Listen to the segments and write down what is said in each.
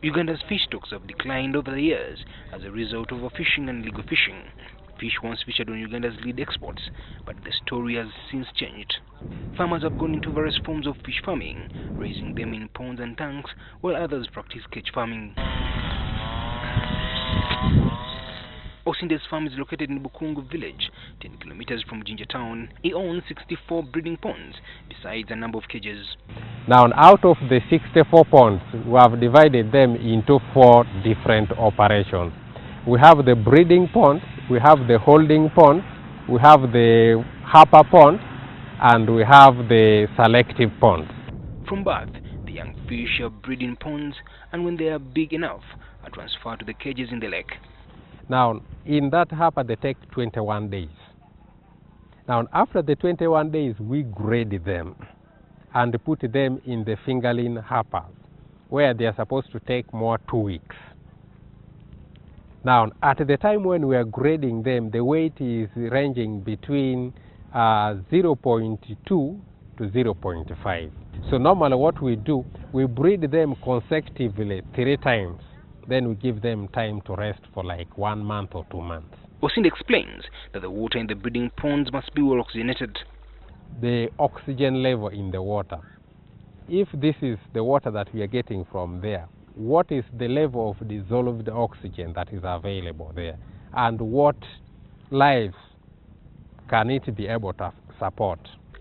Uganda's fish stocks have declined over the years as a result of overfishing and illegal fishing. Fish once featured on Uganda's lead exports, but the story has since changed. Farmers have gone into various forms of fish farming, raising them in ponds and tanks, while others practice cage farming. Osinde's farm is located in Bukungu village, 10 kilometers from Jinja town. He owns 64 breeding ponds, besides a number of cages. Now, out of the 64 ponds, we have divided them into 4 different operations. We have the breeding pond, we have the holding pond, we have the hopper pond, and we have the selective pond. From birth, the young fish are breeding ponds, and when they are big enough, are transferred to the cages in the lake. Now, in that hopper, they take 21 days. Now, after the 21 days, we grade them and put them in the fingerling hoppers, where they are supposed to take more 2 weeks. Now, at the time when we are grading them, the weight is ranging between 0.2 to 0.5. So normally what we do, we breed them consecutively 3 times. Then we give them time to rest for like 1 month or 2 months. Osinde explains that the water in the breeding ponds must be well oxygenated. The oxygen level in the water, if this is the water that we are getting from there, what is the level of dissolved oxygen that is available there, and what lives can it be able to support?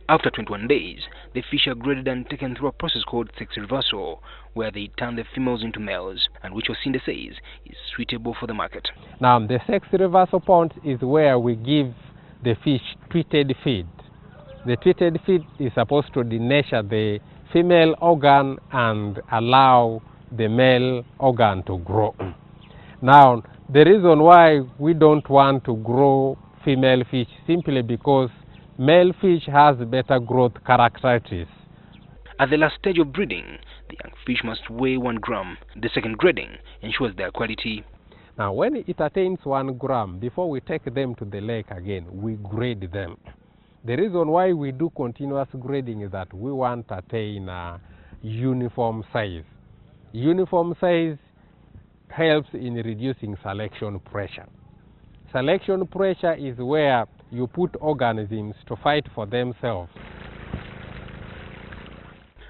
After 21 days, the fish are graded and taken through a process called sex reversal, where they turn the females into males, and which Osinde says is suitable for the market. Now, the sex reversal pond is where we give the fish treated feed. The treated feed is supposed to denature the female organ and allow the male organ to grow. Now, the reason why we don't want to grow female fish simply because male fish has better growth characteristics. At the last stage of breeding, the young fish must weigh 1 gram. The second grading ensures their quality. Now, when it attains 1 gram, before we take them to the lake again, we grade them. The reason why we do continuous grading is that we want to attain a uniform size. Uniform size helps in reducing selection pressure. Selection pressure is where you put organisms to fight for themselves.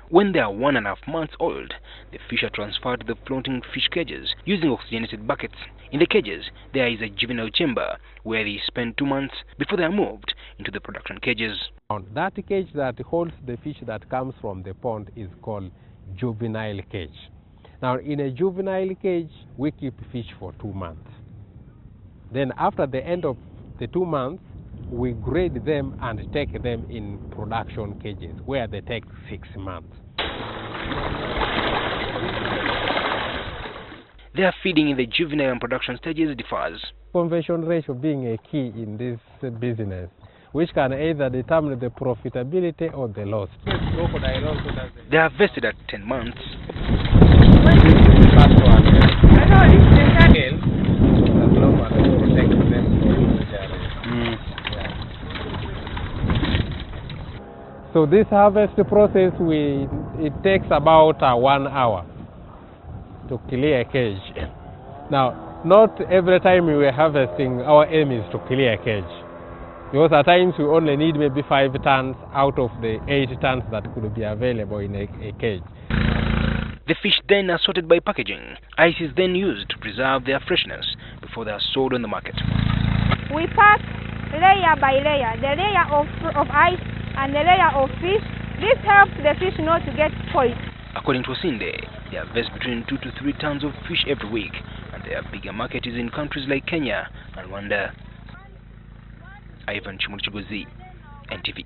When they are 1.5 months old, the fish are transferred to the floating fish cages using oxygenated buckets. In the cages, there is a juvenile chamber where they spend 2 months before they are moved into the production cages. That cage that holds the fish that comes from the pond is called juvenile cage. Now, in a juvenile cage, we keep fish for 2 months. Then after the end of the 2 months, we grade them and take them in production cages where they take 6 months. Their feeding in the juvenile and production stages differs. Conversion ratio being a key in this business, which can either determine the profitability or the loss. They are vested at 10 months. So this harvest process, it takes about 1 hour to clear a cage. Now, not every time we are harvesting, our aim is to clear a cage. Because at times we only need maybe 5 tons out of the 8 tons that could be available in a cage. The fish then are sorted by packaging. Ice is then used to preserve their freshness before they are sold on the market. We pack layer by layer, the layer of ice and the layer of fish. This helps the fish not to get spoiled. According to Osinde, they harvest between 2 to 3 tons of fish every week, and their bigger market is in countries like Kenya and Rwanda. Kimuli Kigozi, NTV.